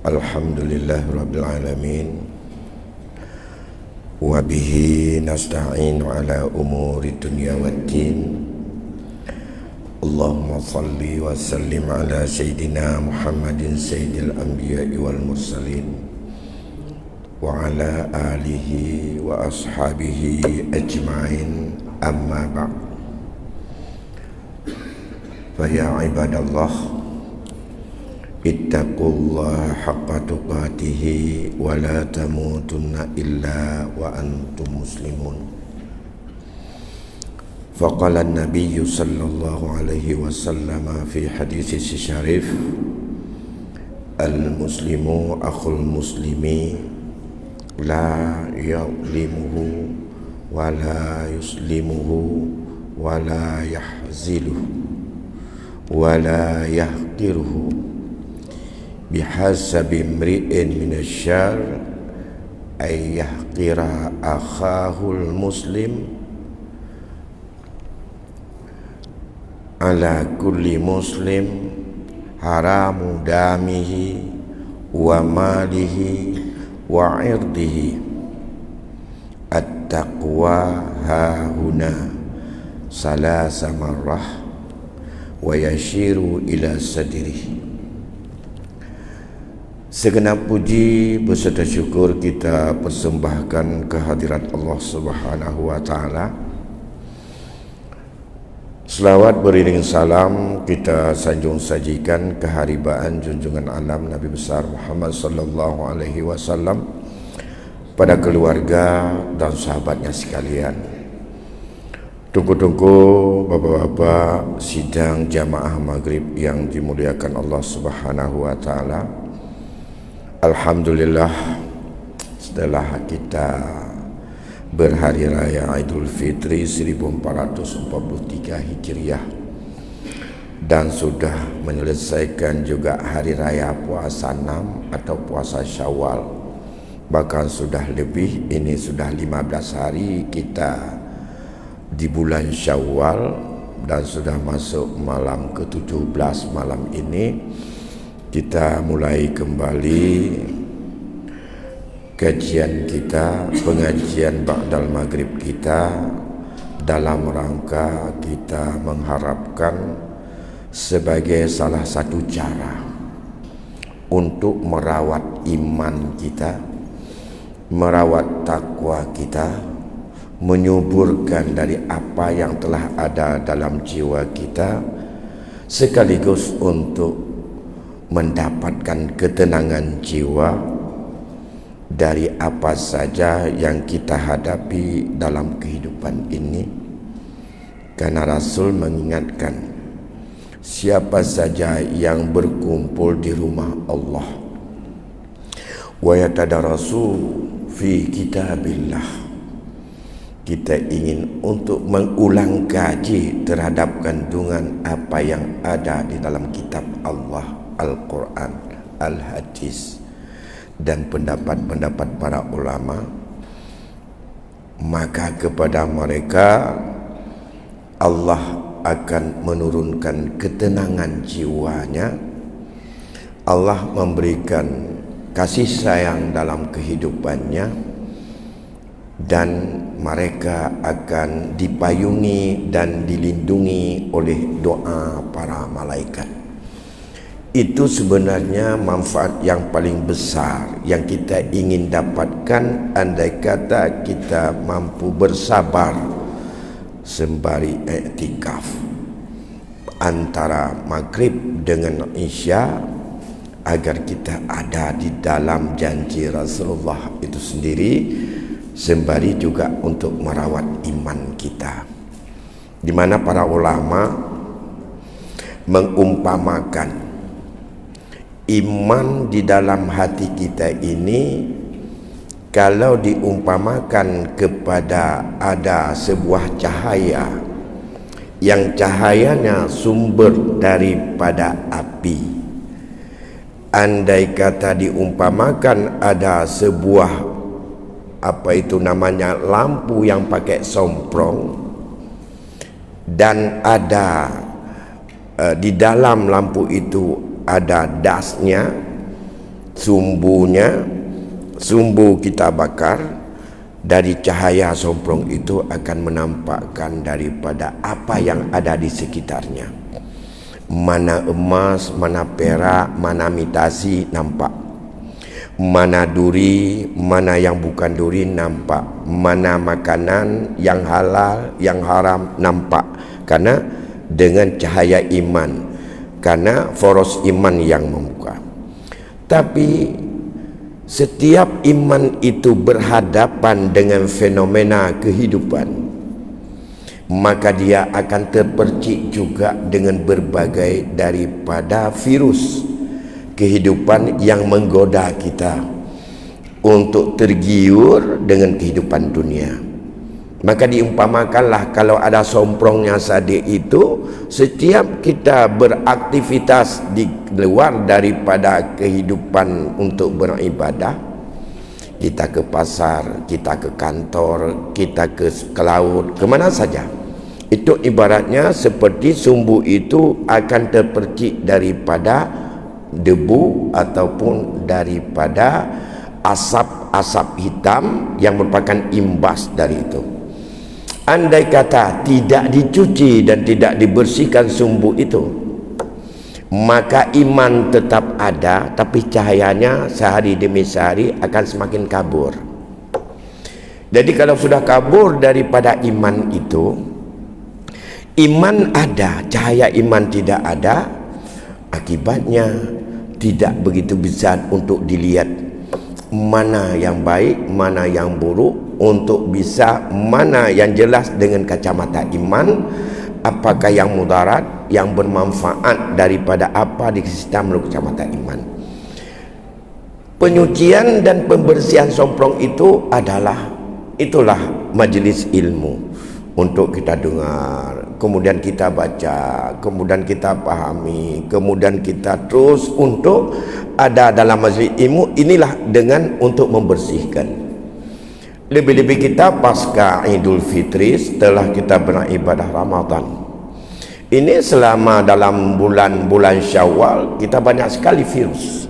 Alhamdulillah Rabbil Alamin. Wabihi nasta'inu ala umuri dunya waddin. Allahumma salli wa sallim ala Sayyidina Muhammadin Sayyidil Anbiya'i wal Mursalin wa ala alihi wa ashabihi ajma'in, amma ba'd. Fa ya ibadallah, ittaqullaha haqqa tuqatihi wa la tamutunna illa wa antum muslimun. Faqala an-nabiy sallallahu alaihi wasallam fi hadits syarif, al-muslimu akhul muslimi la yuzlimuhu wa la yuslimuhu wa la yahziluhu wa la yahqiruhu bihasabi imri'in minasyarr ay yahqira akhahul muslim. Ala kulli muslim haramu damihi wa malihi wa irdihi. At-taqwa hahuna salasa marrah wa yashiru ila sadrihi. Segenap puji beserta syukur kita persembahkan kehadirat Allah Subhanahu wa taala. Selawat beriring salam kita sanjung sajikan keharibaan junjungan alam Nabi besar Muhammad sallallahu alaihi wasallam pada keluarga dan sahabatnya sekalian. Tunggu-tunggu bapak-bapak sidang jamaah maghrib yang dimuliakan Allah Subhanahu wa taala. Alhamdulillah, setelah kita berhari raya Idul Fitri 1443 Hijriah dan sudah menyelesaikan juga hari raya puasa 6 atau puasa Syawal, bahkan sudah lebih, ini sudah 15 hari kita di bulan Syawal dan sudah masuk malam ke-17. Malam ini kita mulai kembali kajian kita, pengajian ba'dal maghrib kita, dalam rangka kita mengharapkan sebagai salah satu cara untuk merawat iman kita, merawat takwa kita, menyuburkan dari apa yang telah ada dalam jiwa kita, sekaligus untuk mendapatkan ketenangan jiwa dari apa saja yang kita hadapi dalam kehidupan ini. Karena Rasul mengingatkan, siapa saja yang berkumpul di rumah Allah wa yatadarasu fi kitabillah, kita ingin untuk mengulang kaji terhadap kandungan apa yang ada di dalam kitab Allah, Al-Quran, Al-Hadis dan pendapat-pendapat para ulama, maka kepada mereka Allah akan menurunkan ketenangan jiwanya. Allah memberikan kasih sayang dalam kehidupannya dan mereka akan dipayungi dan dilindungi oleh doa para malaikat. Itu sebenarnya manfaat yang paling besar yang kita ingin dapatkan andai kata kita mampu bersabar sembari i'tikaf antara maghrib dengan isya, agar kita ada di dalam janji Rasulullah itu sendiri, sembari juga untuk merawat iman kita, di mana para ulama mengumpamakan iman di dalam hati kita ini kalau diumpamakan kepada ada sebuah cahaya yang cahayanya sumber daripada api. Andai kata diumpamakan ada sebuah apa itu namanya lampu yang pakai somprong dan ada di dalam lampu itu ada dasnya, sumbu kita bakar, dari cahaya somprong itu akan menampakkan daripada apa yang ada di sekitarnya. Mana emas, mana perak, mana mitasi nampak. Mana duri, mana yang bukan duri nampak. Mana makanan yang halal, yang haram nampak. Karena dengan cahaya iman, karena foros iman yang membuka. Tapi setiap iman itu berhadapan dengan fenomena kehidupan, maka dia akan terpercik juga dengan berbagai daripada virus kehidupan yang menggoda kita untuk tergiur dengan kehidupan dunia. Maka diumpamakanlah kalau ada somprongnya sadik itu, setiap kita beraktivitas di luar daripada kehidupan untuk beribadah, kita ke pasar, kita ke kantor, kita ke laut, kemana saja, itu ibaratnya seperti sumbu itu akan terpercik daripada debu ataupun daripada asap-asap hitam yang merupakan imbas dari itu. Andai kata tidak dicuci dan tidak dibersihkan sumbu itu, maka iman tetap ada, tapi cahayanya sehari demi sehari akan semakin kabur. Jadi kalau sudah kabur daripada iman itu, iman ada, cahaya iman tidak ada, akibatnya tidak begitu bisa untuk dilihat mana yang baik, mana yang buruk, untuk bisa mana yang jelas dengan kacamata iman, apakah yang mudarat, yang bermanfaat daripada apa di sistem menurut kacamata iman. Penyucian dan pembersihan somprong itu itulah majelis ilmu untuk kita dengar, kemudian kita baca, kemudian kita pahami, kemudian kita terus untuk ada dalam majelis ilmu inilah dengan untuk membersihkan. Lebih-lebih kita pasca Idul Fitri, setelah kita beribadah Ramadan ini, selama dalam bulan-bulan Syawal kita banyak sekali virus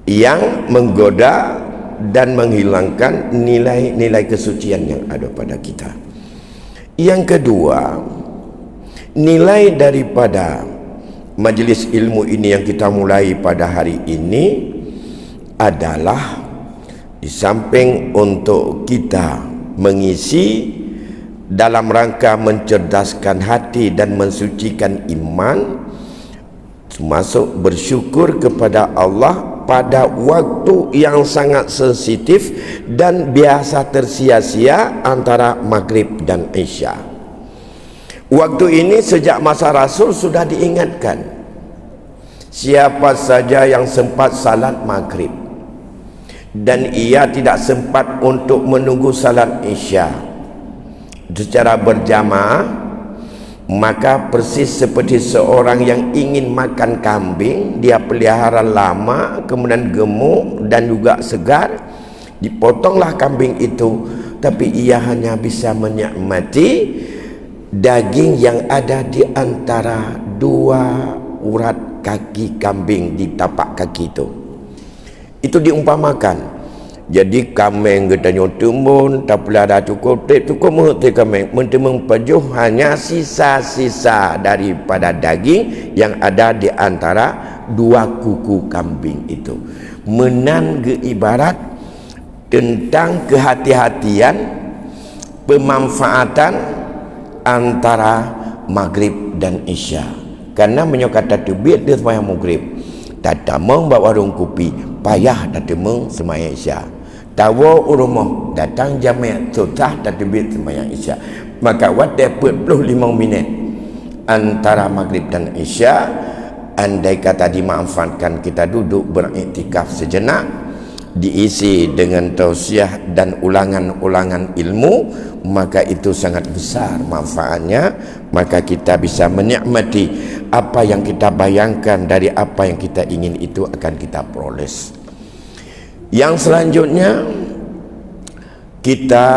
yang menggoda dan menghilangkan nilai-nilai kesucian yang ada pada kita. Yang kedua, nilai daripada majelis ilmu ini yang kita mulai pada hari ini adalah di samping untuk kita mengisi dalam rangka mencerdaskan hati dan mensucikan iman, termasuk bersyukur kepada Allah pada waktu yang sangat sensitif dan biasa tersia-sia antara maghrib dan isya. Waktu ini sejak masa Rasul sudah diingatkan, siapa saja yang sempat salat maghrib dan ia tidak sempat untuk menunggu salat isya secara berjamaah, maka persis seperti seorang yang ingin makan kambing, dia pelihara lama, kemudian gemuk dan juga segar, dipotonglah kambing itu, tapi ia hanya bisa menikmati daging yang ada di antara dua urat kaki kambing di tapak kaki itu diumpamakan. Jadi kambing kita nyutumun tak pelihara cukup mengerti kambing mentemupajuh hanya sisa-sisa daripada daging yang ada di antara dua kuku kambing itu. Menan ibarat tentang kehati-hatian pemanfaatan antara maghrib dan isya. Karena menyokata tebit dia sembahyang maghrib, tak tamang bawa warung kopi, payah tak temeng sembahyang isya. Tawa rumah datang jamiat susah tak tebit sembahyang isya. Maka waktu 45 minit antara maghrib dan isya, andai kata dimanfaatkan kita duduk beriktikaf sejenak, diisi dengan tausiah dan ulangan-ulangan ilmu, maka itu sangat besar manfaatnya. Maka kita bisa menikmati apa yang kita bayangkan dari apa yang kita ingin itu akan kita proses. Yang selanjutnya, kita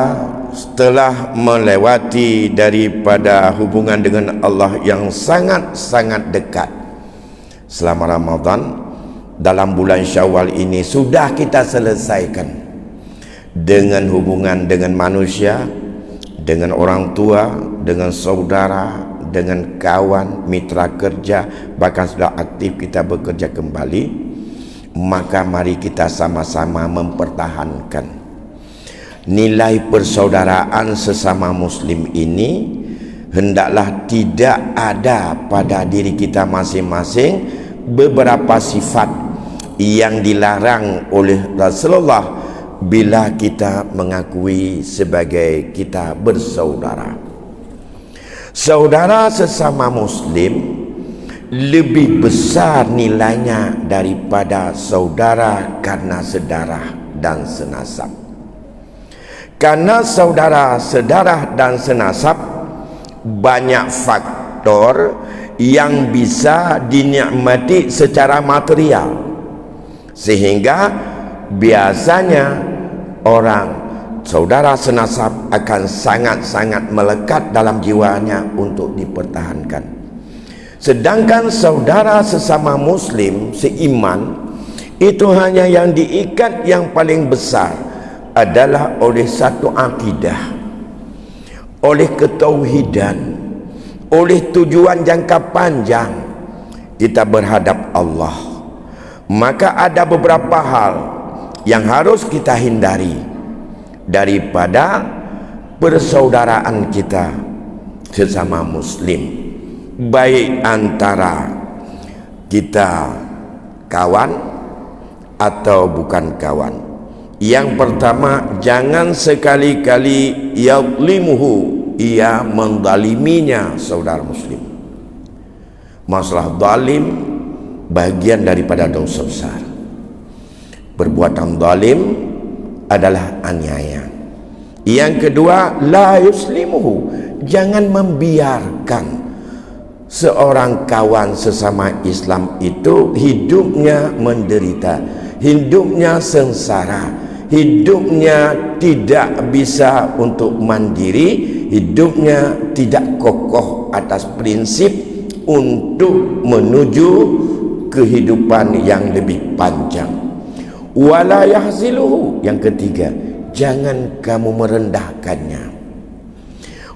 setelah melewati daripada hubungan dengan Allah yang sangat-sangat dekat selama Ramadan, dalam bulan Syawal ini sudah kita selesaikan dengan hubungan dengan manusia, dengan orang tua, dengan saudara, dengan kawan, mitra kerja, bahkan sudah aktif kita bekerja kembali. Maka mari kita sama-sama mempertahankan nilai persaudaraan sesama muslim ini. Hendaklah tidak ada pada diri kita masing-masing beberapa sifat yang dilarang oleh Rasulullah bila kita mengakui sebagai kita bersaudara. Saudara sesama muslim lebih besar nilainya daripada saudara karena sedarah dan senasab. Karena saudara sedarah dan senasab banyak faktor yang bisa dinikmati secara material, sehingga biasanya orang saudara senasab akan sangat-sangat melekat dalam jiwanya untuk dipertahankan. Sedangkan saudara sesama muslim seiman itu hanya yang diikat yang paling besar adalah oleh satu akidah, oleh ketauhidan, oleh tujuan jangka panjang kita berhadap Allah. Maka ada beberapa hal yang harus kita hindari daripada persaudaraan kita sesama muslim, baik antara kita kawan atau bukan kawan. Yang pertama, jangan sekali-kali yadlimuhu, ia mendaliminya saudara muslim. Masalah dalim bagian daripada dosa besar. Perbuatan dalim adalah aniaya. Yang kedua, la yuslimuhu, jangan membiarkan seorang kawan sesama Islam itu hidupnya menderita, hidupnya sengsara, hidupnya tidak bisa untuk mandiri, hidupnya tidak kokoh atas prinsip untuk menuju kehidupan yang lebih panjang. Wala yahziluhu, yang ketiga, jangan kamu merendahkannya.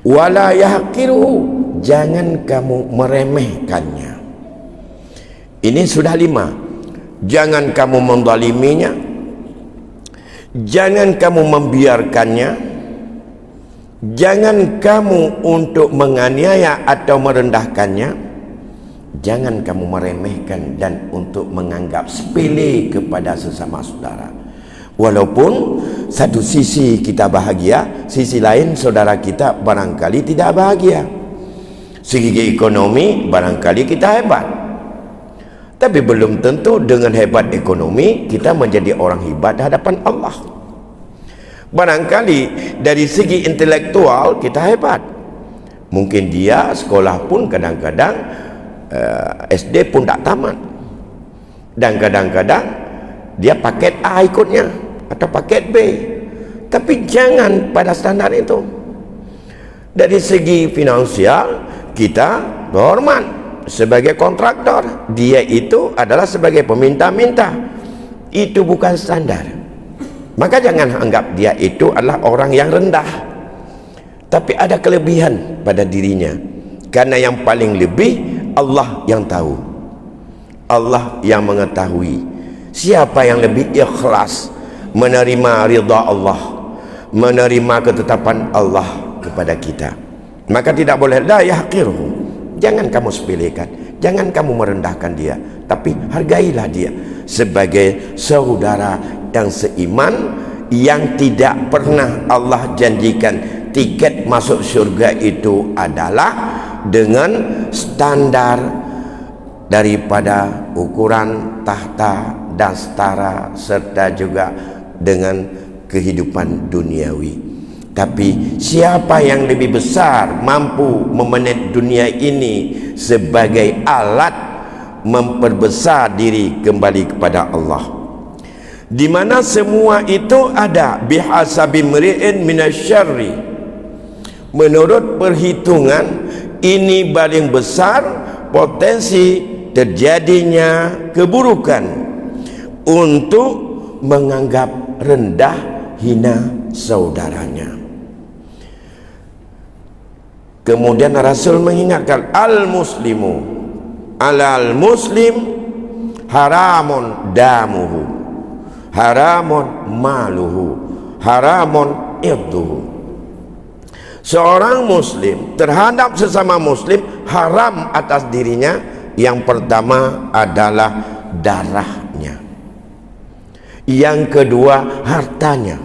Wala yahqiruhu, jangan kamu meremehkannya. Ini sudah 5. Jangan kamu menzaliminya, jangan kamu membiarkannya, jangan kamu untuk menganiaya atau merendahkannya, jangan kamu meremehkan dan untuk menganggap sepele kepada sesama saudara. Walaupun satu sisi kita bahagia, sisi lain saudara kita barangkali tidak bahagia. Segi ekonomi barangkali kita hebat, tapi belum tentu dengan hebat ekonomi kita menjadi orang hebat di hadapan Allah. Barangkali dari segi intelektual kita hebat, mungkin dia sekolah pun kadang-kadang SD pun tak tamat, dan kadang-kadang dia paket A ikutnya atau paket B, tapi jangan pada standar itu. Dari segi finansial kita berhormat sebagai kontraktor, dia itu adalah sebagai peminta-minta, itu bukan standar. Maka jangan anggap dia itu adalah orang yang rendah, tapi ada kelebihan pada dirinya, karena yang paling lebih Allah yang tahu, Allah yang mengetahui siapa yang lebih ikhlas menerima ridha Allah, menerima ketetapan Allah kepada kita. Maka tidak boleh la yahqiruhu, jangan kamu sepelekan, jangan kamu merendahkan dia, tapi hargailah dia sebagai saudara yang seiman, yang tidak pernah Allah janjikan tiket masuk syurga itu adalah dengan standar daripada ukuran tahta dan setara, serta juga dengan kehidupan duniawi. Tapi siapa yang lebih besar mampu memanage dunia ini sebagai alat memperbesar diri kembali kepada Allah, di mana semua itu ada bihasabi mri'in minasyarri, menurut perhitungan ini paling besar potensi terjadinya keburukan untuk menganggap rendah, hina saudaranya. Kemudian Rasul mengingatkan, al-muslimu alal muslim haramun damuhu, haramun maluhu, haramun irduhu. Seorang muslim terhadap sesama muslim haram atas dirinya. Yang pertama adalah darahnya, yang kedua hartanya,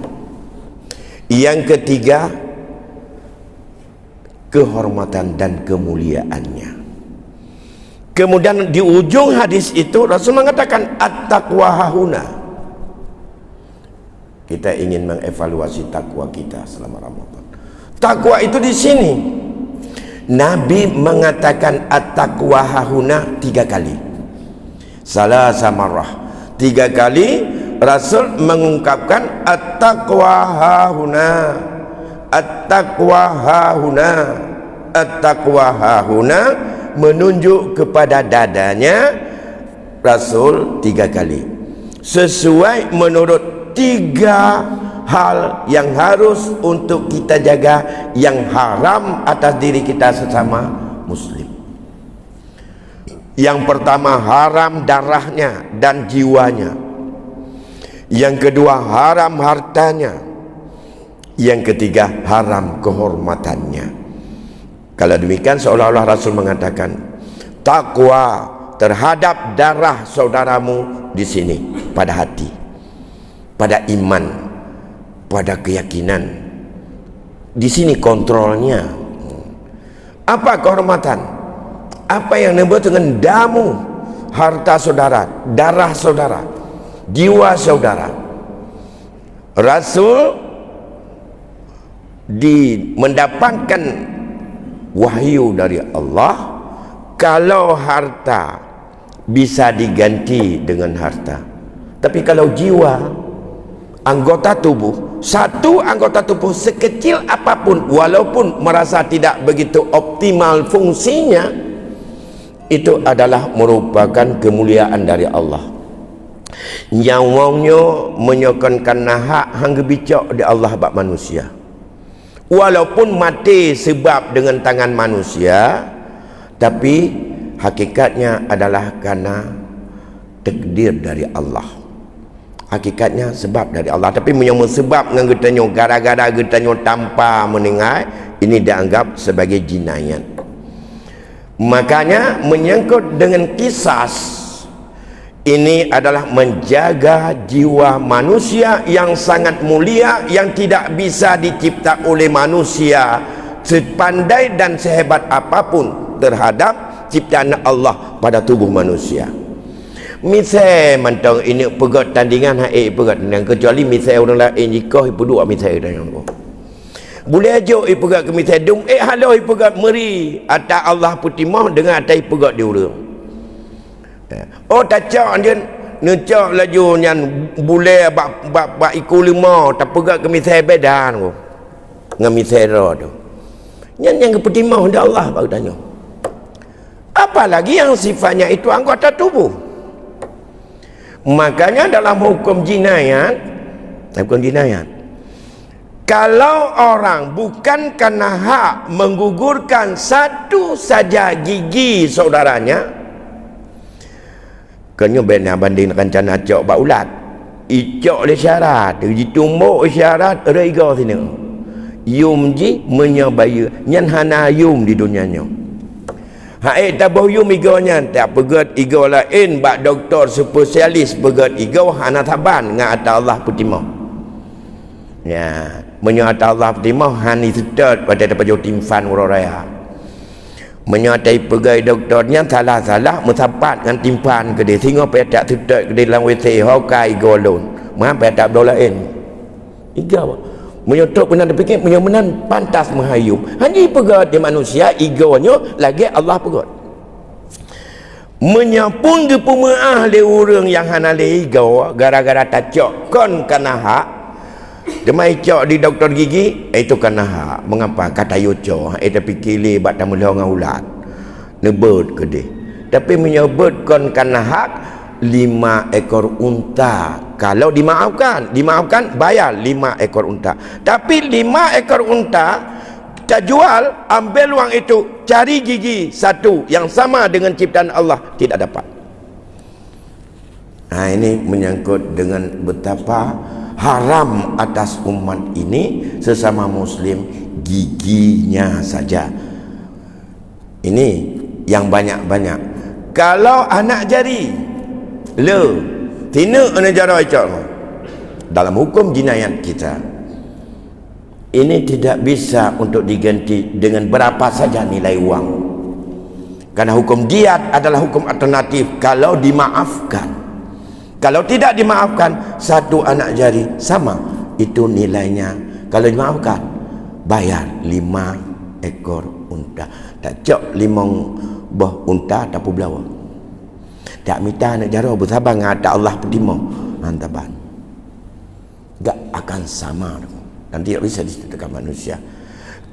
yang ketiga kehormatan dan kemuliaannya. Kemudian di ujung hadis itu Rasul mengatakan at-taqwa hahuna. Kita ingin mengevaluasi takwa kita selama Ramadan. Takwa itu di sini. Nabi mengatakan at-taqwa hahuna 3 kali. Salasa marrah. 3 kali Rasul mengungkapkan at-taqwa hahuna, at-taqwa hahuna, at-taqwa hahuna, menunjuk kepada dadanya Rasul 3 kali. Sesuai menurut 3 hal yang harus untuk kita jaga, yang haram atas diri kita sesama muslim. Yang pertama haram darahnya dan jiwanya. Yang kedua haram hartanya. Yang ketiga haram kehormatannya. Kalau demikian seolah-olah Rasul mengatakan takwa terhadap darah saudaramu di sini, pada hati, pada iman, pada keyakinan. Di sini kontrolnya. Apa kehormatan? Apa yang disebut dengan damu, harta saudara, darah saudara, jiwa saudara. Rasul mendapatkan wahyu dari Allah, kalau harta bisa diganti dengan harta, tapi kalau jiwa, anggota tubuh, satu anggota tubuh sekecil apapun, walaupun merasa tidak begitu optimal fungsinya, itu adalah merupakan kemuliaan dari Allah. Nyawanya menyokonkan hak hangga bicak di Allah bak manusia, walaupun mati sebab dengan tangan manusia, tapi hakikatnya adalah karena takdir dari Allah. Hakikatnya sebab dari Allah, tapi menyamuk sebab dengan getanya gara-gara getanya tanpa mendengar, ini dianggap sebagai jinayat. Makanya menyangkut dengan kisas, ini adalah menjaga jiwa manusia yang sangat mulia, yang tidak bisa dicipta oleh manusia sepandai dan sehebat apapun terhadap ciptaan Allah pada tubuh manusia. Misal mentang ini pegat tandingan pegat tandingan, kecuali misal orang lain jika dua misal dengan aku boleh aja pegat ke misal dum halau pegat meri atas Allah putimah dengan atas pegat di orang. Oh tak cak dia necak laju yang boleh bak ikut 5 tak pegat ke misal bedan aku dengan misal tu yang keputimah dari Allah bak tanya. Apalagi yang sifatnya itu anggota tubuh. Makanya dalam hukum jinayat, kalau orang bukan karena hak menggugurkan satu saja gigi saudaranya, kena benar banding rencana cok bak ulat, icok le syarat, ditumbuk syarat rega sini. Yum ji menyabaya nyan hana yum di dunianya. Hai tabuh yum igonya tak pegat igo lain bak doktor spesialis pegat igo hana taban ngata Allah putimah. Ya, menyata Allah putimah hani sedot pada dapat jo timfan uraya. Menyatai pegai doktornya salah-salah mensapat dengan timpan ke dia sehingga petak sedot ke dalam WC hokai golon. Mah petak dolain. Igo menyotok benar fikir menyemenan pantas menghayum. Hanya pegat di manusia igonya lagi Allah pegat. Menyapung ke pemaah le orang yang hana le igo gara-gara tacok kon kana hak. Demai cok di doktor gigi itu kana hak. Mengapa kata yo cok eta fikir le bat tamu dengan ulat. Nebut ke dia. Tapi menyebut kon kana hak 5 ekor unta. Kalau dimaafkan bayar 5 ekor unta. Tapi 5 ekor unta kita jual, ambil uang itu, cari gigi satu yang sama dengan ciptaan Allah, tidak dapat. Nah, ini menyangkut dengan betapa haram atas umat ini sesama muslim giginya saja. Ini yang banyak-banyak. Kalau anak jari tina negara dalam hukum jinayat kita, ini tidak bisa untuk diganti dengan berapa saja nilai uang, karena hukum diat adalah hukum alternatif kalau dimaafkan. Kalau tidak dimaafkan, satu anak jari sama itu nilainya. Kalau dimaafkan, bayar 5 ekor unta. Tak cok 5 buah unta tapi belawa. Tak minta nak jara bersabar ngata Allah pedimo antaban. Tak akan sama. Dan tidak bisa ditetapkan manusia.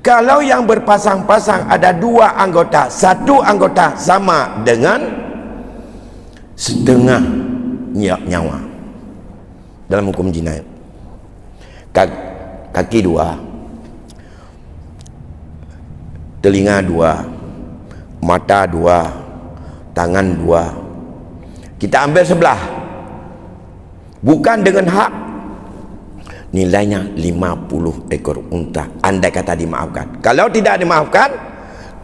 Kalau yang berpasang-pasang ada 2 anggota, satu anggota sama dengan setengah nyawa dalam hukum jinayat. Kaki 2, telinga 2, mata 2, tangan 2, kita ambil sebelah, bukan dengan hak, nilainya 50 ekor unta, andai kata dimaafkan. Kalau tidak dimaafkan,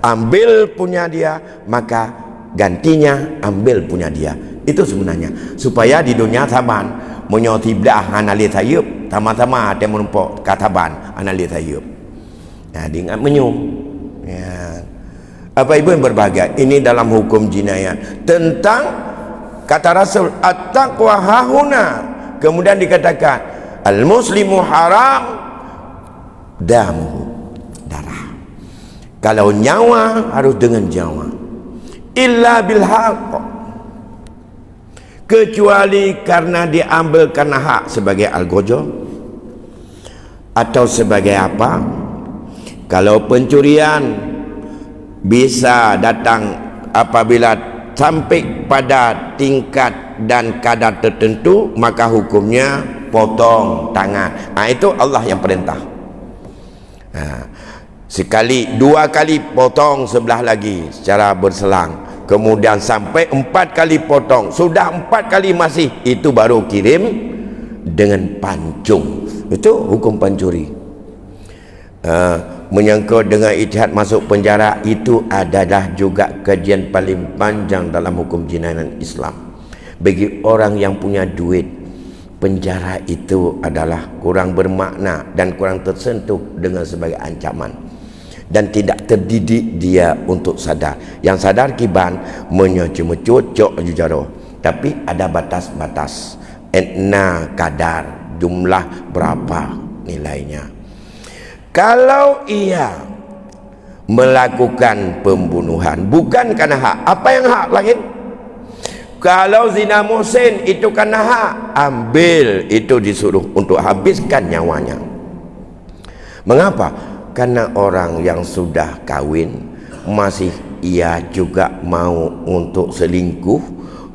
ambil punya dia, maka gantinya ambil punya dia. Itu sebenarnya supaya di dunia taban menyotibdah analis hayup, sama-sama ada menumpuk kataban analis hayup. Nah, diingat menyum ya. Apa ibu yang berbahagia, ini dalam hukum jinayat tentang kata Rasul at-taqwa hahuna, kemudian dikatakan al-muslimu haram damuhu, darah. Kalau nyawa harus dengan nyawa, illa bil haqq, kecuali karena diambil karena hak, sebagai algojo atau sebagai apa. Kalau pencurian bisa datang apabila sampai pada tingkat dan kadar tertentu, maka hukumnya potong tangan. Itu Allah yang perintah. Sekali, 2 kali potong sebelah lagi secara berselang, kemudian sampai 4 kali potong, sudah 4 kali masih, itu baru kirim dengan pancung. Itu hukum pancuri. Menyangkut dengan ijtihad masuk penjara, itu adalah juga kajian paling panjang dalam hukum jinayat Islam. Bagi orang yang punya duit, penjara itu adalah kurang bermakna dan kurang tersentuh dengan sebagai ancaman, dan tidak terdidik dia untuk sadar. Yang sadar kiban cuma cocok jujaro, tapi ada batas-batas, etna kadar, jumlah berapa nilainya. Kalau ia melakukan pembunuhan bukan karena hak, apa yang hak lain? Kalau zina muhsin itu karena hak, ambil, itu disuruh untuk habiskan nyawanya. Mengapa? Karena orang yang sudah kawin masih ia juga mau untuk selingkuh,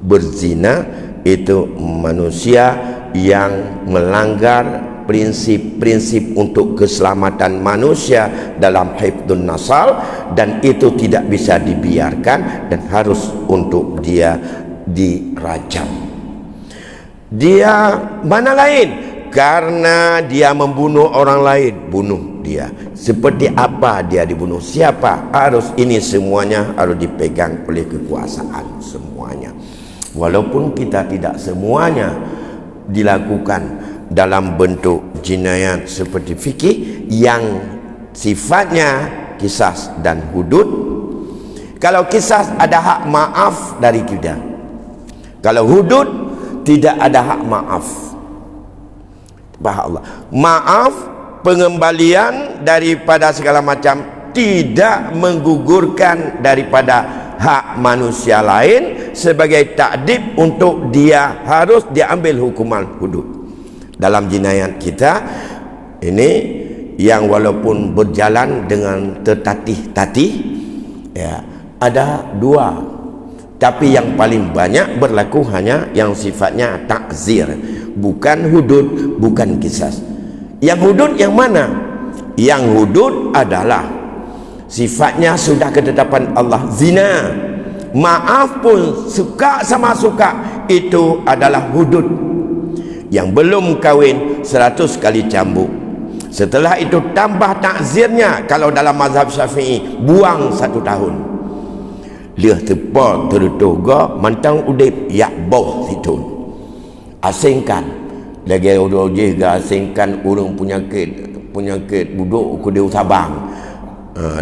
berzina, itu manusia yang melanggar prinsip-prinsip untuk keselamatan manusia dalam hifdzun nasal, dan itu tidak bisa dibiarkan dan harus untuk dia dirajam. Dia mana lain? Karena dia membunuh orang lain, bunuh dia. Seperti apa dia dibunuh? Siapa? Harus ini semuanya harus dipegang oleh kekuasaan semuanya. Walaupun kita tidak semuanya dilakukan dalam bentuk jinayat seperti fikih yang sifatnya kisas dan hudud. Kalau kisas ada hak maaf dari kita, kalau hudud tidak ada hak maaf. Allah, maaf, pengembalian daripada segala macam tidak menggugurkan daripada hak manusia lain sebagai takdib untuk dia harus diambil hukuman hudud. Dalam jinayat kita ini yang walaupun berjalan dengan tertatih-tatih ya, ada 2 Tapi yang paling banyak berlaku hanya yang sifatnya takzir, bukan hudud, bukan kisas. Yang hudud yang mana? Yang hudud adalah sifatnya sudah ketetapan Allah, zina, maaf pun suka sama suka, itu adalah hudud. Yang belum kahwin 100 kali cambuk. Setelah itu tambah takzirnya, kalau dalam mazhab Syafi'i buang 1 tahun. Liah tepat tertoga mantang udip yak bau situ. Asingkan lagi udah asingkan urang penyakit buduk ke dia Sabang.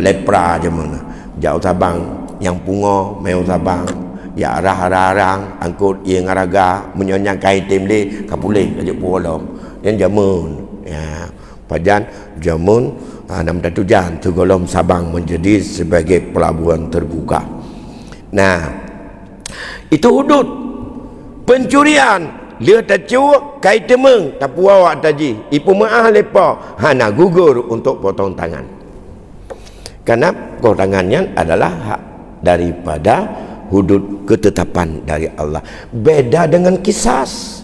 Lepra je mana. Jauh Sabang yang pungo meu Sabang. Ya arah-arang angkut ia ngaraga menyonyang kaitim le kapulih aja puolom. Yang jamun ya pajan jamun 6 jan tergolong Sabang menjadi sebagai pelabuhan terbuka. Nah, itu hudud. Pencurian dia tacu kai temeng tapu awak taji ipu maah lepa hana gugur untuk potong tangan. Karena potongannya adalah hak daripada hudud ketetapan dari Allah. Beda dengan kisas.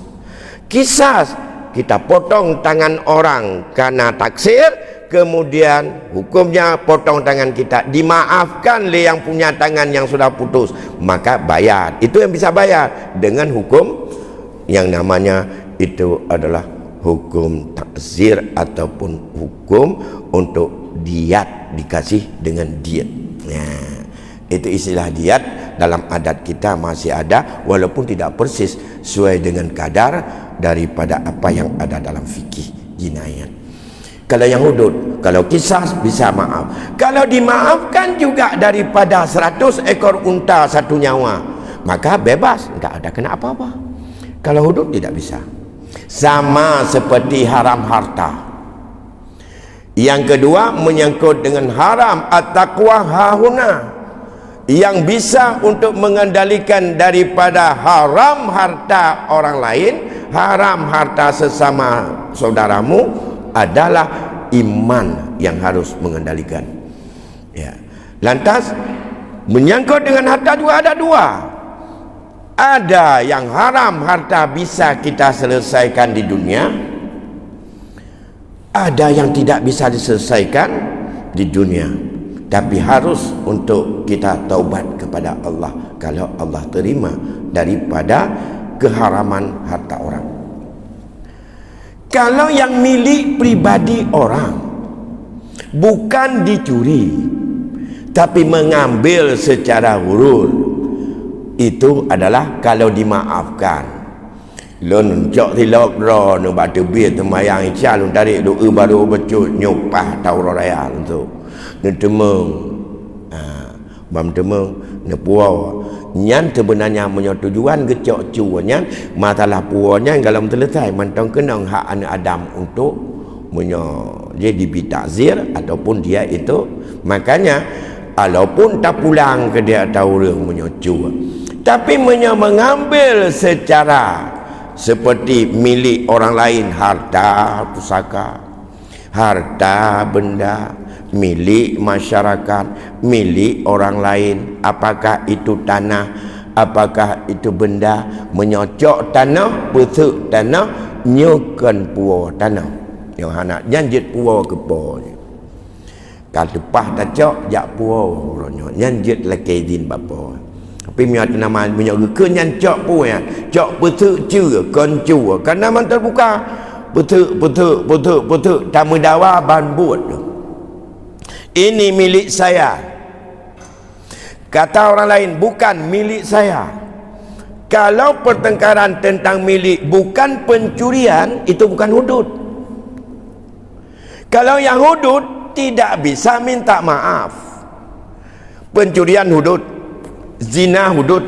Kisas kita potong tangan orang karena taksir, kemudian hukumnya potong tangan kita, dimaafkan oleh yang punya tangan yang sudah putus, maka bayar. Itu yang bisa bayar dengan hukum yang namanya itu adalah hukum takzir ataupun hukum untuk diat, dikasih dengan diat. Nah, itu istilah diat dalam adat kita masih ada, walaupun tidak persis sesuai dengan kadar daripada apa yang ada dalam fikih jinayat. Kalau yang hudud, kalau kisas bisa maaf. Kalau dimaafkan juga daripada 100 ekor unta 1 nyawa, maka bebas, tidak ada kena apa-apa. Kalau hudud tidak bisa. Sama seperti haram harta. Yang kedua menyangkut dengan haram at-taqwa hahuna, yang bisa untuk mengendalikan daripada haram harta orang lain, haram harta sesama saudaramu, adalah iman yang harus mengendalikan. Ya. Lantas menyangkut dengan harta juga ada 2. Ada yang haram harta bisa kita selesaikan di dunia, ada yang tidak bisa diselesaikan di dunia, tapi harus untuk kita taubat kepada Allah kalau Allah terima daripada keharaman harta orang. Kalau yang milik pribadi orang bukan dicuri tapi mengambil secara hurul, itu adalah kalau dimaafkan. Lon jok tilok ro no batu bir temayang ical tarik doa baru becut nyopah tau raya untuk ne temeng bam temeng ne puau nyan sebenarnya punya tujuan gecok cuanya masalah puanya kalau selesai mantong kenang hak anak Adam untuk punya jadi bitakzir ataupun dia itu, makanya walaupun tak pulang ke dia tahu dia punya cu, tapi mengambil secara seperti milik orang lain, harta pusaka, harta benda milik masyarakat, milik orang lain, apakah itu tanah, apakah itu benda, menyocok tanah, besuk tanah, nyukan puau tanah yang anak janjit puau ke puau kalau pah tak cok jak puau janjit laki din bapa. Tapi miat nama minyak kenyan cok pun ya. Cok betul je kon cu. Karena man terbuka betul tamu dawa ban buat. Ini milik saya. Kata orang lain bukan milik saya. Kalau pertengkaran tentang milik bukan pencurian, itu bukan hudud. Kalau yang hudud tidak bisa minta maaf. Pencurian hudud, zina hudud,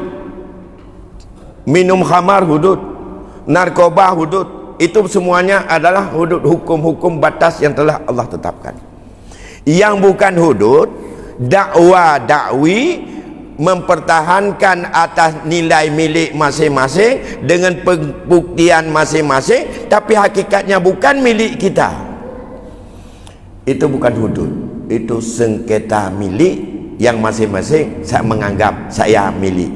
minum khamar hudud, narkoba hudud, itu semuanya adalah hudud, hukum-hukum batas yang telah Allah tetapkan. Yang bukan hudud, dakwi mempertahankan atas nilai milik masing-masing dengan pembuktian masing-masing, tapi hakikatnya bukan milik kita. Itu bukan hudud, itu sengketa milik yang masing-masing saya menganggap saya milik.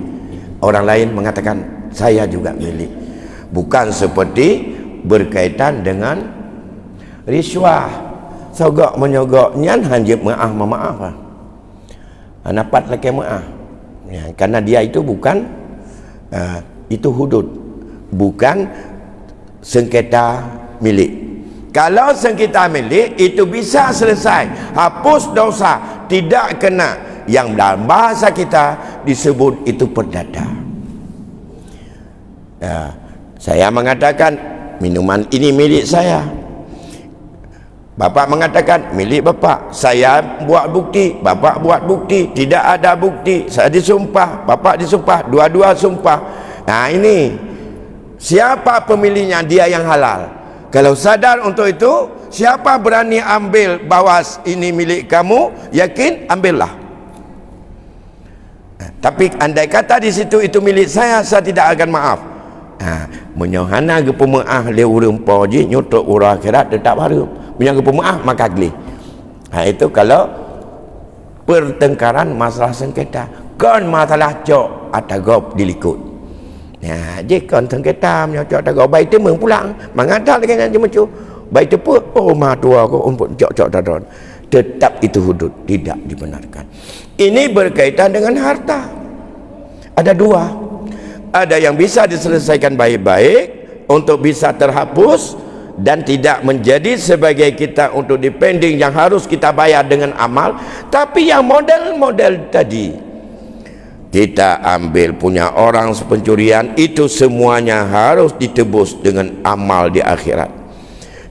orang lain mengatakan saya juga milik. Bukan seperti berkaitan dengan riswah, sogok menyogok nyan hanjib maaf lah. Napat laki maaf. Ya, karena dia itu bukan itu hudud, bukan sengketa milik. Kalau sengketa milik itu bisa selesai, hapus dosa, tidak kena. Yang dalam bahasa kita disebut itu perdata. Saya mengatakan minuman ini milik saya, bapak mengatakan milik bapak. Saya buat bukti, bapak buat bukti, tidak ada bukti. Saya disumpah, bapak disumpah, dua-dua sumpah. Nah ini siapa pemiliknya? Dia yang halal. Kalau sadar untuk itu, siapa berani ambil bahwa ini milik kamu, yakin ambillah. Tapi andai kata di situ itu milik saya tidak akan maaf. Menyohana ke pemaaf le urang poji nyutuk urang akhirat tetap harum. Menyang ke pemaaf maka geli. Itu kalau pertengkaran masalah sengketa. Kon masalah cok atau gop dilikut. Jika sengketa menyocok atau gop baik temeng pulang. Mengadal dengan jemucu. Baik tepu mah tua ko umpun cok tadon. Tetap itu hudud, tidak dibenarkan. Ini berkaitan dengan harta. Ada dua. Ada yang bisa diselesaikan baik-baik untuk bisa terhapus dan tidak menjadi sebagai kita untuk depending yang harus kita bayar dengan amal. Tapi yang model-model tadi kita ambil punya orang pencurian, itu semuanya harus ditebus dengan amal di akhirat.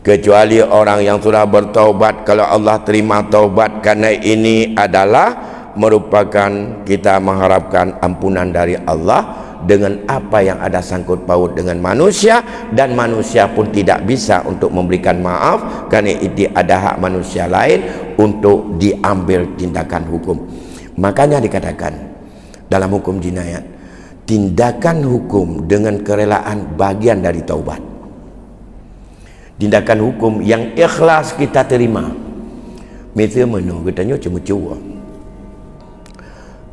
Kecuali orang yang sudah bertaubat, kalau Allah terima taubat, karena ini adalah merupakan kita mengharapkan ampunan dari Allah dengan apa yang ada sangkut paut dengan manusia, dan manusia pun tidak bisa untuk memberikan maaf karena itu ada hak manusia lain untuk diambil tindakan hukum. Makanya dikatakan dalam hukum jinayat, tindakan hukum dengan kerelaan bagian dari taubat. Tindakan hukum yang ikhlas kita terima. Misal menu katanya cuma cua.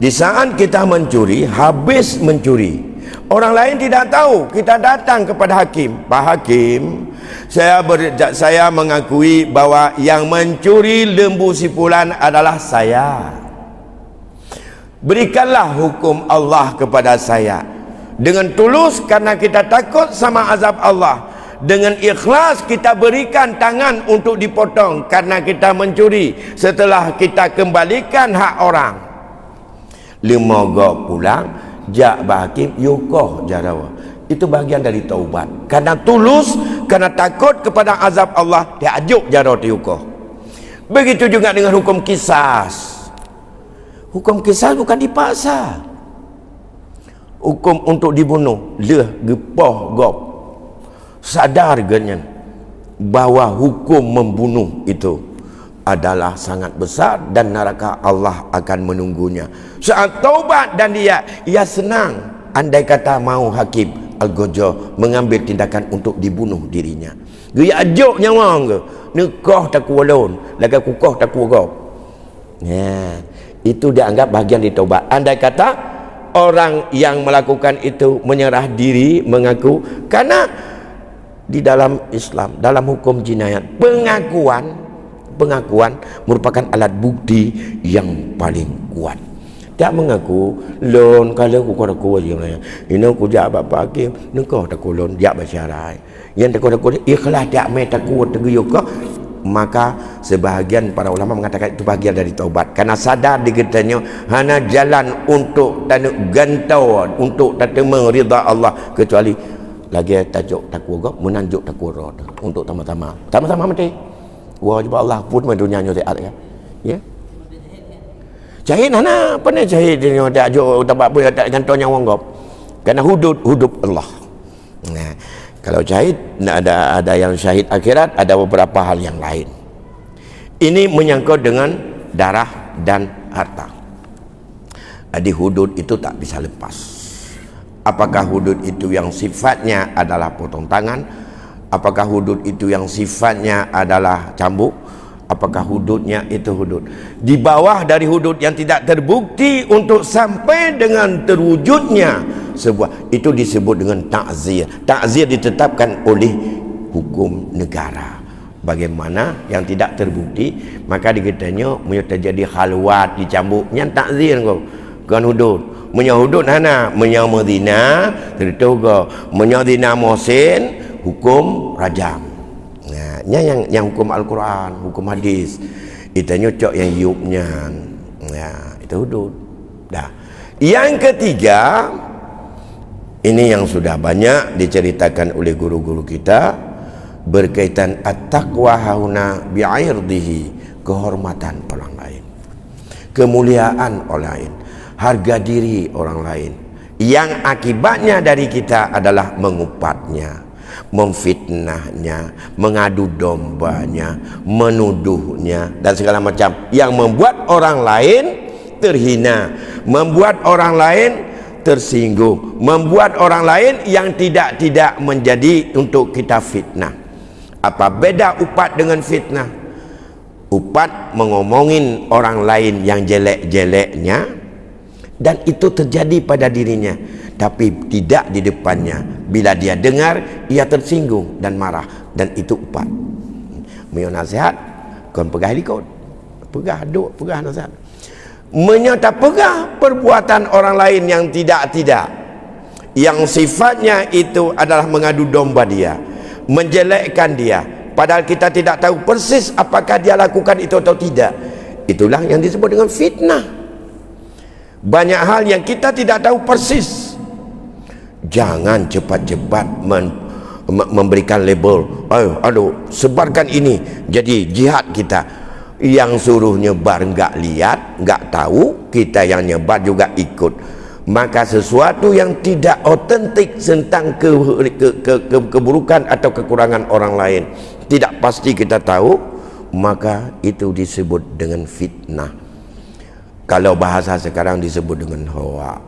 Di saat kita mencuri, habis mencuri, orang lain tidak tahu, kita datang kepada hakim. Pak Hakim, saya mengakui bahwa yang mencuri lembu sipulan adalah saya. Berikanlah hukum Allah kepada saya. Dengan tulus karena kita takut sama azab Allah. Dengan ikhlas kita berikan tangan untuk dipotong karena kita mencuri. Setelah kita kembalikan hak orang, lemogok pulang, jak bahakim yukoh jarawa. Itu bagian dari taubat. Karena tulus, karena takut kepada azab Allah, dia ajuk jarawa yukoh. Begitu juga dengan hukum kisas. Hukum kisas bukan dipaksa. Hukum untuk dibunuh, gepoh gop. Sadar ganyan bahwa hukum membunuh itu adalah sangat besar dan neraka Allah akan menunggunya. Saat taubat dan ia senang andai kata mau hakim Al-Gojo mengambil tindakan untuk dibunuh dirinya. Dia ajuk nyawa ke nekoh tak kualon laga kukoh tak kuagop. Itu dianggap bagian di taubat. Andai kata orang yang melakukan itu menyerah diri, mengaku, karena di dalam Islam, dalam hukum jinayat, pengakuan merupakan alat bukti yang paling kuat. Tak mengaku lon kalau aku kau aku je lah. Ini aku jak bapa hakim, engkau tak lon jak bersyarai. Yang tak aku ikhlas tak mai takut teguyuk kau. Maka sebahagian para ulama mengatakan itu bagian dari taubat, karena sadar dikatanya hana jalan untuk tanuk gantau untuk terima ridha Allah, kecuali lagi tajuk takwa gop menanjuk takwa rod untuk sama-sama mati. Wah jumpa Allah pun dunia nyo taat ya. Jahit mana pandai jahit dia tak ajuk tak apa tak gantonya wong gop. Karena hudud Allah. Nah, kalau syahid ada yang syahid akhirat, ada beberapa hal yang lain. Ini menyangkut dengan darah dan harta. Jadi hudud itu tak bisa lepas. Apakah hudud itu yang sifatnya adalah potong tangan? Apakah hudud itu yang sifatnya adalah cambuk? apakah hududnya itu hudud di bawah dari hudud yang tidak terbukti untuk sampai dengan terwujudnya sebuah, itu disebut dengan ta'zir. Ta'zir ditetapkan oleh hukum negara. Bagaimana yang tidak terbukti, maka dikatanya punya terjadi khalwat dicambuk yang ta'zir kau kan hudud punya hudud hana punya mazina tertuga punya zina muhsin hukum rajam. Nah, yang hukum Al-Quran, hukum hadis itu nyocok yang yubnya. Nah, itu hudud. Dah. Yang ketiga, ini yang sudah banyak diceritakan oleh guru-guru kita, berkaitan at-taqwa hauna bi'irdihi, kehormatan orang lain, kemuliaan orang lain, harga diri orang lain, yang akibatnya dari kita adalah mengupatnya, memfitnahnya, mengadu dombanya, menuduhnya, dan segala macam yang membuat orang lain terhina, membuat orang lain tersinggung, membuat orang lain yang tidak menjadi untuk kita fitnah. Apa beda upat dengan fitnah? Upat mengomongin orang lain yang jelek-jeleknya, dan itu terjadi pada dirinya, tapi tidak di depannya. Bila dia dengar, ia tersinggung dan marah, dan itu upat. Menyo nasihat, kau pegah likut, pegah duk, pegah nasihat. Menyata pegah perbuatan orang lain yang tidak, yang sifatnya itu adalah mengadu domba dia, menjelekkan dia, padahal kita tidak tahu persis apakah dia lakukan itu atau tidak. Itulah yang disebut dengan fitnah. Banyak hal yang kita tidak tahu persis. Jangan cepat-cepat memberikan label, aduh sebarkan ini jadi jihad kita. Yang suruh nyebar enggak lihat, enggak tahu, kita yang nyebar juga ikut. Maka sesuatu yang tidak otentik tentang keburukan atau kekurangan orang lain, tidak pasti kita tahu, maka itu disebut dengan fitnah. Kalau bahasa sekarang disebut dengan hawa.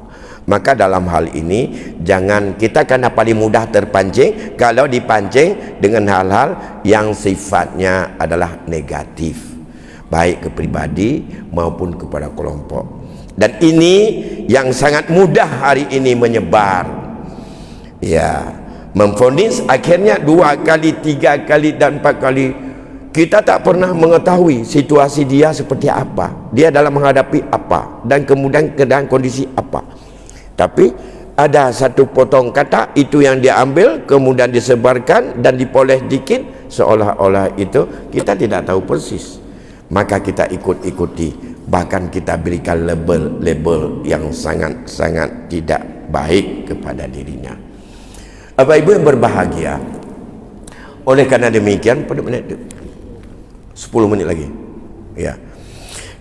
Maka dalam hal ini jangan kita, karena paling mudah terpancing kalau dipancing dengan hal-hal yang sifatnya adalah negatif, baik ke pribadi maupun kepada kelompok. Dan ini yang sangat mudah hari ini menyebar, ya, memvonis akhirnya 2 kali, 3 kali dan 4 kali. Kita tak pernah mengetahui situasi dia seperti apa, dia dalam menghadapi apa, dan kemudian keadaan kondisi apa. Tapi ada satu potong kata itu yang dia ambil, kemudian disebarkan dan dipoles dikit, seolah-olah itu kita tidak tahu persis. Maka kita ikuti, bahkan kita berikan label yang sangat-sangat tidak baik kepada dirinya. Bapak Ibu yang berbahagia, oleh karena demikian, pada menit 10 menit lagi, ya.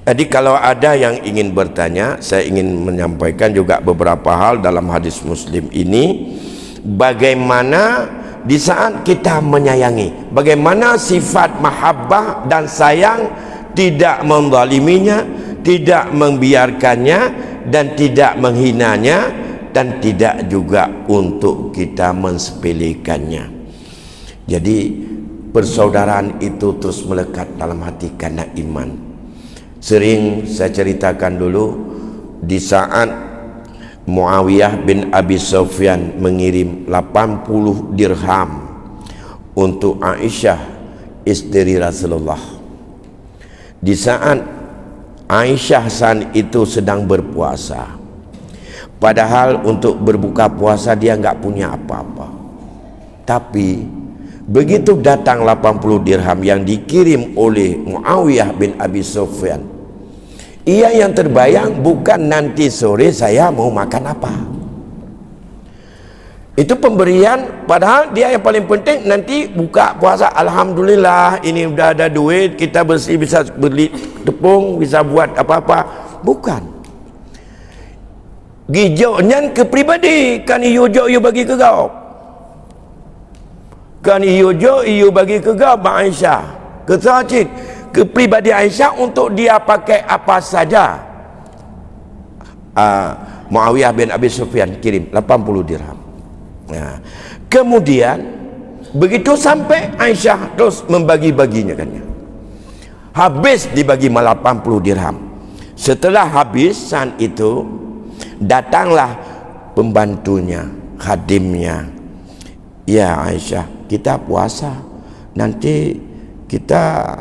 Jadi kalau ada yang ingin bertanya, saya ingin menyampaikan juga beberapa hal dalam hadis Muslim ini, bagaimana di saat kita menyayangi, bagaimana sifat mahabbah dan sayang tidak menzaliminya, tidak membiarkannya, dan tidak menghinanya, dan tidak juga untuk kita mensepelekannya. Jadi persaudaraan itu terus melekat dalam hati karena iman. Sering saya ceritakan dulu, di saat Muawiyah bin Abi Sufyan mengirim 80 dirham untuk Aisyah istri Rasulullah, di saat Aisyah saat itu sedang berpuasa, padahal untuk berbuka puasa dia nggak punya apa-apa, tapi begitu datang 80 dirham yang dikirim oleh Muawiyah bin Abi Sufyan, ia yang terbayang bukan nanti sore saya mau makan apa. Itu pemberian, padahal dia yang paling penting nanti buka puasa, alhamdulillah ini udah ada duit, kita bersih, bisa beli tepung, bisa buat apa-apa. Bukan. Gijaunya ke pribadi, kan iyo bagi ke kau. Kan iyo bagi ke kau, Mak Aisyah. Kesacit ke pribadi Aisyah untuk dia pakai apa saja. Muawiyah bin Abi Sufyan kirim 80 dirham. Nah, kemudian begitu sampai Aisyah terus membagi-baginya kan. Habis dibagi 80 dirham. Setelah habisan itu, datanglah pembantunya, khadimnya. Ya Aisyah, kita puasa, nanti kita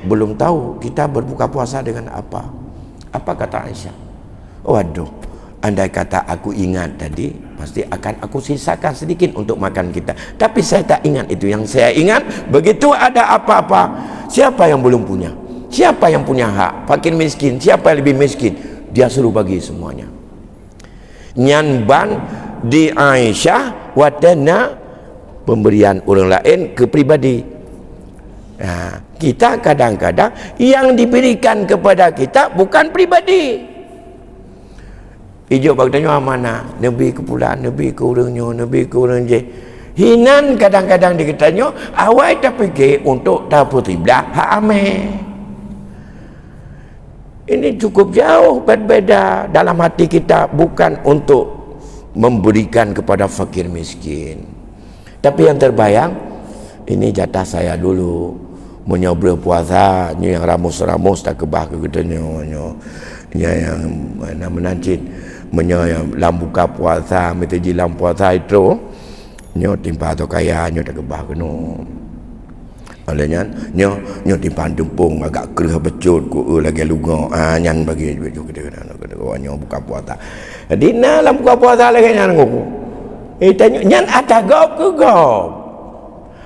belum tahu kita berbuka puasa dengan apa. Apa kata Aisyah? Waduh, andai kata aku ingat tadi, pasti akan aku sisakan sedikit untuk makan kita. Tapi saya tak ingat itu. Yang saya ingat, begitu ada apa-apa, siapa yang belum punya, siapa yang punya hak, fakir miskin, siapa yang lebih miskin, dia suruh bagi semuanya. Nyanban di Aisyah wadana pemberian orang lain ke pribadi. Nah, kita kadang-kadang yang diberikan kepada kita bukan pribadi. Hijau bertanya mana Nabi ke pula, Nabi ke orangnya, Nabi ke orang je. Hinan kadang-kadang dikatanya awal tak fikir untuk dapur tiblah hak ame. Ini cukup jauh berbeza dalam hati kita, bukan untuk memberikan kepada fakir miskin. Tapi yang terbayang, ini jatah saya dulu. Menyobra puasa, ni yang ramus-ramus tak kebah ke katanya. Yang mana menancit, yang buka puasa, minta jilam puasa itu, nyo timpa atau kaya, nyo tak kebah ke no. Olehnya, nyo timpa tumpung agak kerah becut, ku lagi lugo, nyan bagi baju nyo buka puasa. Jadi dalam buka puasa lagi nyan ngopo. Tanya, nyan ada gop ke gop?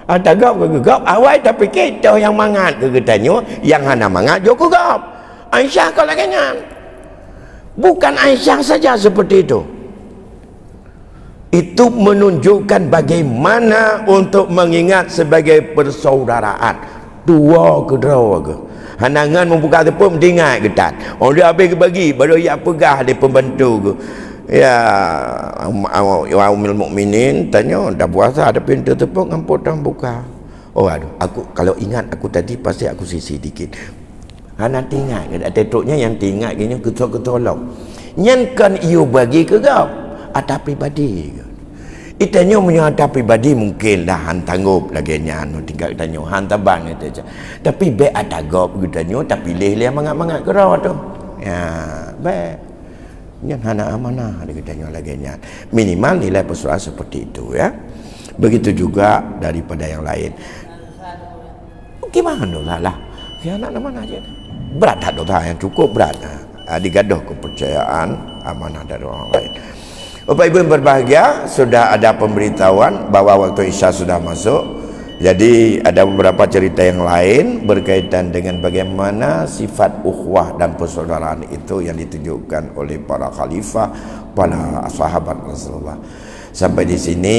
Ada gop ke gop? Awal tak fikir tahu yang mangat ke katanya, yang hana mangat jo ke gop. Aisyah kau lagi nyan. Bukan Aisyah saja seperti itu. Itu menunjukkan bagaimana untuk mengingat sebagai persaudaraan. Dua ke dua ke. Hanangan membuka tepung tinggal ketat. Oh dia habis bagi, baru ia pegah dia pembantu ke. Ya, Ummul Mukminin tanya, dah puasa ada pintu tepung ampun dah buka. Oh aduh, aku kalau ingat aku tadi pasti aku sisi dikit. Nanti ingat, tetruknya yang ingat gini ketolong. Nyan kan you bagi ke kau? Ada pribadi. Itanya punya ada pribadi mungkin dah han tanggup lagi nyan tinggal tanya han tabang itu aja. Tapi be ada gop gudanya tapi pilih dia mangat-mangat kerau tu. Ya, be. Nyan hana amanah dia katanya lagi nyan. Minimal nilai persoalan seperti itu ya. Begitu juga daripada yang lain. Gimana dosa lah? Khianat mana aja. Berat tak dosa yang cukup berat. Digaduh kepercayaan amanah dari orang lain. Bapak Ibu yang berbahagia, sudah ada pemberitahuan bahwa waktu Isya sudah masuk. Jadi ada beberapa cerita yang lain berkaitan dengan bagaimana sifat ukhuwah dan persaudaraan itu yang ditunjukkan oleh para khalifah, para sahabat Rasulullah. Sampai di sini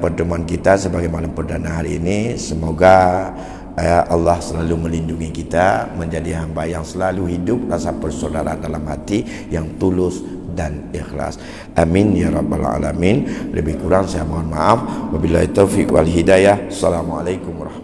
pertemuan kita sebagai malam perdana hari ini. Semoga Allah selalu melindungi kita menjadi hamba yang selalu hidup rasa persaudaraan dalam hati yang tulus dan ikhlas. Amin ya rabbal alamin. Lebih kurang saya mohon maaf. Wabillahi taufiq wal hidayah. Assalamualaikum warahmatullahi wabarakatuh.